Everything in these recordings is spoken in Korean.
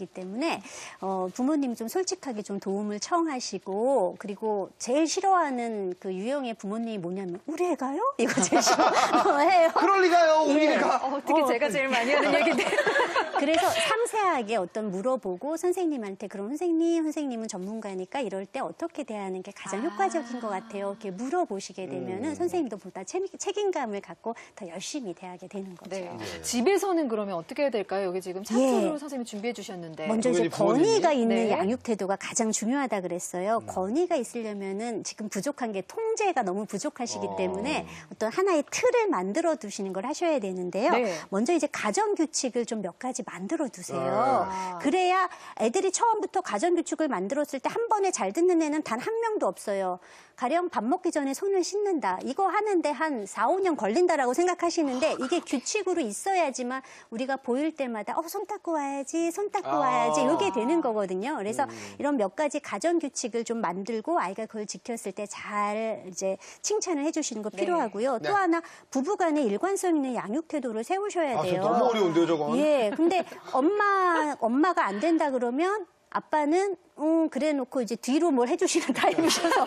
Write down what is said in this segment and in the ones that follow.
되기 때문에 부모님이 좀 솔직하게 좀 도움을 청하시고 그리고 제일 싫어하는 그 유형의 부모님이 뭐냐면 우리 애가요? 이거 제일 싫어해요. 그럴 리가요, 우리 예. 애가. 어떻게 제가 제일 많이 하는 얘기인데. 그래서 상세하게 어떤 물어보고 선생님한테 그럼 선생님은 전문가니까 이럴 때 어떻게 대하는 게 가장 효과적인 것 같아요. 이렇게 물어보시게 되면은 선생님도 보다 책임감을 갖고 더 열심히 대하게 되는 거죠. 네. 집에서는 그러면 어떻게 해야 될까요? 여기 지금 차트로 선생님이 준비해 주셨는데. 먼저 이제 부모님이? 권위가 있는 네. 양육 태도가 가장 중요하다 그랬어요. 권위가 있으려면은 지금 부족한 게 통제가 너무 부족하시기 때문에 어떤 하나의 틀을 만들어 두시는 걸 하셔야 되는데요. 네. 먼저 이제 가정 규칙을 좀 몇 가지 만들어 두세요. 그래야 애들이 처음부터 가정 규칙을 만들었을 때 한 번에 잘 듣는 애는 단 한 명도 없어요. 가령 밥 먹기 전에 손을 씻는다. 이거 하는데 한 4, 5년 걸린다라고 생각하시는데 이게 규칙으로 있어야지만 우리가 보일 때마다 손 닦고 와야지, 손 닦고 와야지 이게 되는 거거든요. 그래서 이런 몇 가지 가정 규칙을 좀 만들고 아이가 그걸 지켰을 때 잘 이제 칭찬을 해주시는 거 필요하고요. 네. 또 하나 부부간에 일관성 있는 양육 태도를 세우셔야 돼요. 저 너무 어려운데요, 저건. 예, 근데 엄마가 안 된다 그러면 아빠는 그래 놓고 이제 뒤로 뭘 해주시는 타입이셔서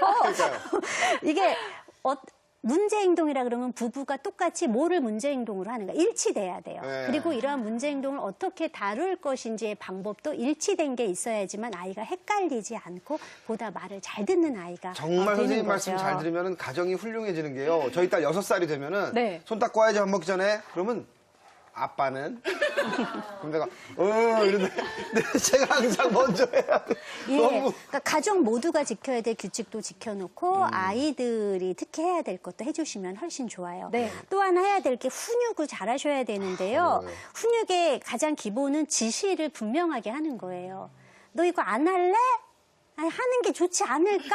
이게 문제 행동이라 그러면 부부가 똑같이 뭐를 문제 행동으로 하는가 일치돼야 돼요. 네. 그리고 이러한 문제 행동을 어떻게 다룰 것인지의 방법도 일치된 게 있어야지만 아이가 헷갈리지 않고 보다 말을 잘 듣는 아이가 정말 되는 선생님 거죠. 말씀 잘 들으면 가정이 훌륭해지는 게요. 저희 딸 6살이 되면은 네. 손 닦고 와야지 밥 먹기 전에. 그러면 아빠는? 그럼 내가 이러는데 제가 항상 먼저 해야 돼. 예, 너무 그러니까 가족 모두가 지켜야 될 규칙도 지켜놓고 아이들이 특히 해야 될 것도 해주시면 훨씬 좋아요. 네. 또 하나 해야 될 게 훈육을 잘 하셔야 되는데요. 훈육의 가장 기본은 지시를 분명하게 하는 거예요. 너 이거 안 할래? 아니, 하는 게 좋지 않을까?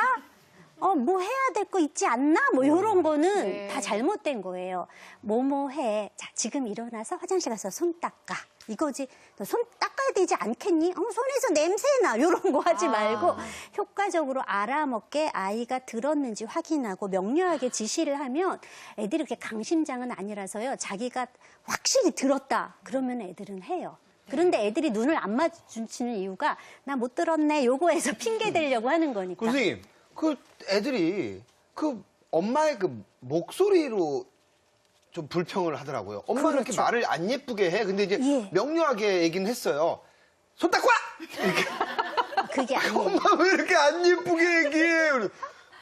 뭐 해야 될 거 있지 않나? 뭐 이런 거는 네. 다 잘못된 거예요. 뭐뭐 해. 자, 지금 일어나서 화장실 가서 손 닦아. 이거지. 너 손 닦아야 되지 않겠니? 손에서 냄새나. 이런 거 하지 말고 효과적으로 알아먹게 아이가 들었는지 확인하고 명료하게 지시를 하면 애들이 그렇게 강심장은 아니라서요. 자기가 확실히 들었다. 그러면 애들은 해요. 그런데 애들이 눈을 안 마주치는 이유가 나 못 들었네. 요거에서 핑계 대려고 하는 거니까. 선생님, 그 애들이 그 엄마의 그 목소리로 좀 불평을 하더라고요. 엄마는 이렇게 그렇죠. 말을 안 예쁘게 해. 근데 이제 예. 명료하게 얘기는 했어요. 손 닦고 와! 이렇게. 그게 아니에요. 엄마 왜 이렇게 안 예쁘게 얘기해?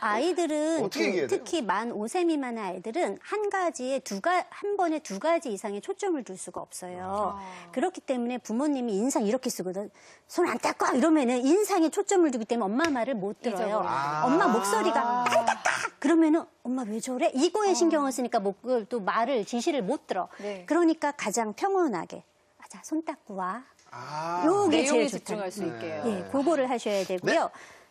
아이들은 어떻게 얘기해야 돼요? 특히 만 5세 미만의 아이들은 한 번에 두 가지 이상의 초점을 둘 수가 없어요. 그렇기 때문에 부모님이 인상 이렇게 쓰거든. 손 안 닦고 와! 이러면은 인상에 초점을 두기 때문에 엄마 말을 못 들어요. 엄마 목소리가 안 닦아! 그러면은 엄마 왜 저래? 이거에 신경을 쓰니까 또 말을 지시를 못 들어. 네. 그러니까 가장 평온하게 자, 손 닦고 와. 아, 요게 내용에 제일 좋죠. 집중할 수 있게요. 예, 그거를 하셔야 되고요.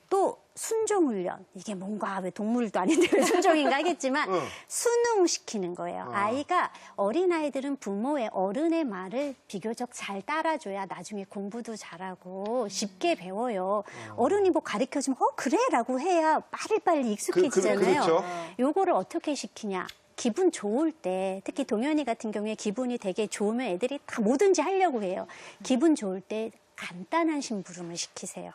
또 순종훈련. 이게 뭔가 왜 동물도 아닌데 왜 순종인가 하겠지만 순응시키는 거예요. 아이가 어린아이들은 부모의 어른의 말을 비교적 잘 따라줘야 나중에 공부도 잘하고 쉽게 배워요. 어른이 뭐 가르쳐주면 그래? 라고 해야 빨리빨리 익숙해지잖아요. 그렇죠. 요거를 어떻게 시키냐. 기분 좋을 때, 특히 동현이 같은 경우에 기분이 되게 좋으면 애들이 다 뭐든지 하려고 해요. 기분 좋을 때 간단한 심부름을 시키세요.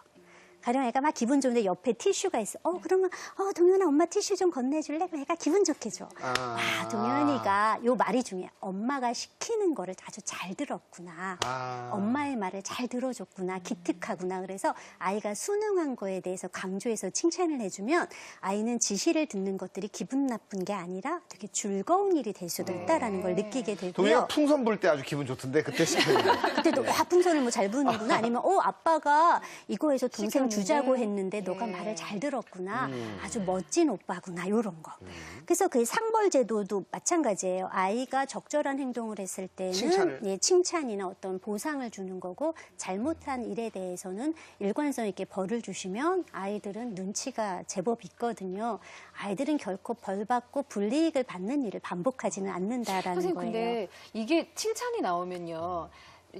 가령 애가 막 기분 좋은데 옆에 티슈가 있어. 그러면 동현아 엄마 티슈 좀 건네줄래? 그럼 애가 기분 좋게 줘. 동현이가 요 말이 중요해. 엄마가 시키는 거를 아주 잘 들었구나. 엄마의 말을 잘 들어줬구나. 기특하구나. 그래서 아이가 순응한 거에 대해서 강조해서 칭찬을 해주면 아이는 지시를 듣는 것들이 기분 나쁜 게 아니라 되게 즐거운 일이 될 수도 있다라는 걸 느끼게 되고요. 동이가 풍선 불 때 아주 기분 좋던데 그때 시켜요. 그때도 풍선을 뭐 잘 부는구나. 아니면 아빠가 이거에서 동생 주자고 했는데 너가 말을 잘 들었구나. 아주 멋진 오빠구나. 이런 거. 그래서 그 상벌 제도도 마찬가지예요. 아이가 적절한 행동을 했을 때는 칭찬이나 어떤 보상을 주는 거고 잘못한 일에 대해서는 일관성 있게 벌을 주시면 아이들은 눈치가 제법 있거든요. 아이들은 결코 벌 받고 불이익을 받는 일을 반복하지는 않는다라는 선생님, 거예요. 근데 이게 칭찬이 나오면요.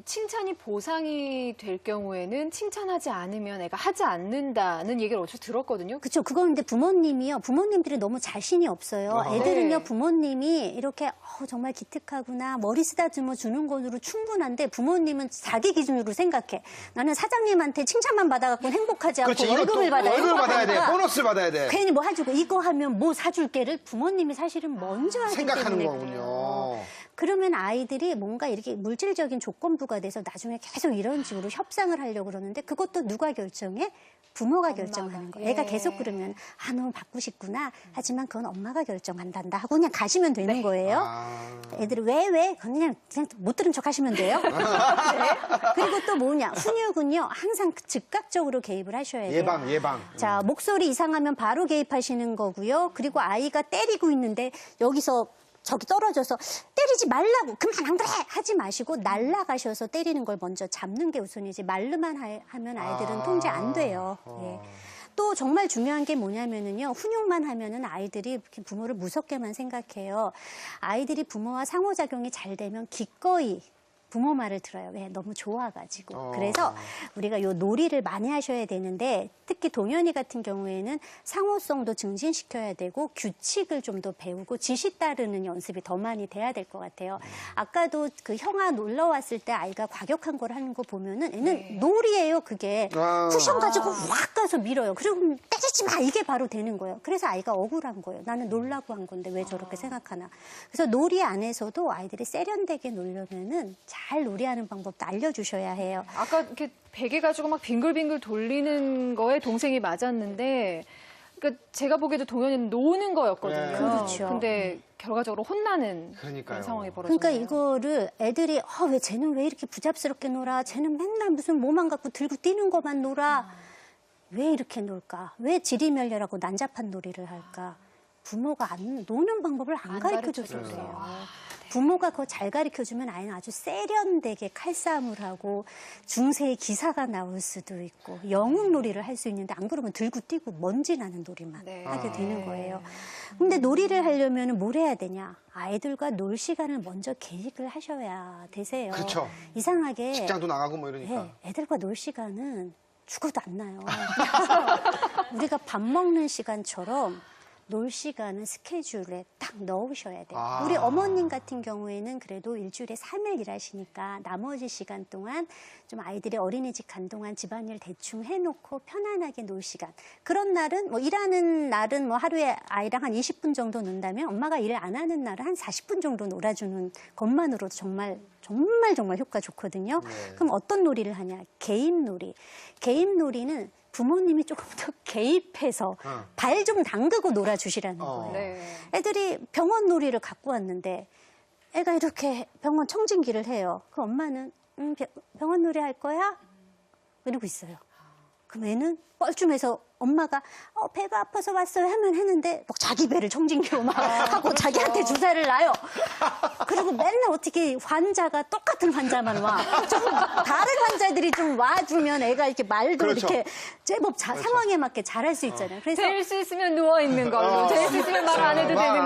칭찬이 보상이 될 경우에는 칭찬하지 않으면 애가 하지 않는다는 얘기를 어디서 들었거든요. 그렇죠. 그건 근데 부모님이요. 부모님들이 너무 자신이 없어요. 애들은요, 네. 부모님이 이렇게 정말 기특하구나. 머리 쓰다듬어 주는 것으로 충분한데 부모님은 자기 기준으로 생각해. 나는 사장님한테 칭찬만 받아갖고 행복하지 않고 그렇지, 이것도 월급을 받아야 월급을 받아야 돼. 행복하니까 보너스를 받아야 돼. 괜히 뭐 해주고 이거 하면 뭐 사줄게를 부모님이 사실은 먼저 하기 생각하는 때문에 거군요. 그래요. 그러면 아이들이 뭔가 이렇게 물질적인 조건부가 돼서 나중에 계속 이런 식으로 협상을 하려고 그러는데 그것도 누가 결정해? 부모가 결정하는 거예요. 애가 예. 계속 그러면 너무 받고 싶구나. 하지만 그건 엄마가 결정한단다 하고 그냥 가시면 되는 거예요. 애들이 왜? 그냥 못 들은 척 하시면 돼요. 네. 그리고 또 뭐냐? 훈육은요. 항상 즉각적으로 개입을 하셔야 돼요. 예방. 자, 목소리 이상하면 바로 개입하시는 거고요. 그리고 아이가 때리고 있는데 여기서 저기 떨어져서 때리지 말라고 그만 안 그래 하지 마시고 날아가셔서 때리는 걸 먼저 잡는 게 우선이지 말로만 하면 아이들은 통제 안 돼요. 예. 또 정말 중요한 게 뭐냐면은요. 훈육만 하면은 아이들이 이렇게 부모를 무섭게만 생각해요. 아이들이 부모와 상호작용이 잘 되면 기꺼이 부모 말을 들어요. 왜? 너무 좋아가지고. 그래서 우리가 요 놀이를 많이 하셔야 되는데 특히 동현이 같은 경우에는 상호성도 증진시켜야 되고 규칙을 좀 더 배우고 지시 따르는 연습이 더 많이 돼야 될 것 같아요. 아까도 그 형아 놀러 왔을 때 아이가 과격한 걸 하는 거 보면은 얘는 놀이예요. 그게 쿠션 가지고 확 가서 밀어요. 그리고 때리지 마 이게 바로 되는 거예요. 그래서 아이가 억울한 거예요. 나는 놀라고 한 건데 왜 저렇게 생각하나. 그래서 놀이 안에서도 아이들이 세련되게 놀려면은 잘 놀이하는 방법도 알려주셔야 해요. 아까 이렇게 베개 가지고 막 빙글빙글 돌리는 거에 동생이 맞았는데, 그러니까 제가 보기에도 동현이는 노는 거였거든요. 네. 그렇죠. 근데 결과적으로 혼나는 그러니까요. 그런 상황이 벌어졌네요. 그러니까 이거를 애들이 왜 쟤는 왜 이렇게 부잡스럽게 놀아? 쟤는 맨날 무슨 몸만 갖고 들고 뛰는 것만 놀아? 왜 이렇게 놀까? 왜 지리멸렬하고 난잡한 놀이를 할까? 부모가 노는 방법을 안 가르쳐줘서 가르쳐줘서. 그래요. 부모가 그거 잘 가르쳐주면 아이는 아주 세련되게 칼싸움을 하고 중세의 기사가 나올 수도 있고 영웅놀이를 할 수 있는데 안 그러면 들고 뛰고 먼지 나는 놀이만 네. 하게 되는 거예요. 근데 놀이를 하려면 뭘 해야 되냐? 아이들과 놀 시간을 먼저 계획을 하셔야 되세요. 그렇죠. 이상하게 직장도 나가고 뭐 이러니까. 네, 애들과 놀 시간은 죽어도 안 나요. 우리가 밥 먹는 시간처럼 놀 시간은 스케줄에 딱 넣으셔야 돼요. 우리 어머님 같은 경우에는 그래도 일주일에 3일 일하시니까 나머지 시간 동안 좀 아이들이 어린이집 간 동안 집안일 대충 해놓고 편안하게 놀 시간. 그런 날은 뭐 일하는 날은 뭐 하루에 아이랑 한 20분 정도 논다면 엄마가 일 안 하는 날은 한 40분 정도 놀아주는 것만으로도 정말 효과 좋거든요. 그럼 어떤 놀이를 하냐? 개입 놀이. 개입 놀이는 부모님이 조금 더 개입해서 발 좀 담그고 놀아주시라는 거예요. 네. 애들이 병원 놀이를 갖고 왔는데 애가 이렇게 병원 청진기를 해요. 그럼 엄마는 병원 놀이 할 거야? 이러고 있어요. 그럼 애는 뻘쭘해서 엄마가 배가 아파서 왔어요 하면 했는데 막 자기 배를 청진기로 막 하고 자기한테 주사를 놔요. 그리고 맨날 어떻게 환자가 똑같은 환자만 와. 좀 다른 환자들이 좀 와주면 애가 이렇게 말도 그렇죠. 이렇게 제법 상황에 맞게 잘할 수 있잖아요. 그래서 될 수 있으면 누워 있는 걸로, 될 수 있으면 말 안 해도 되는 걸로.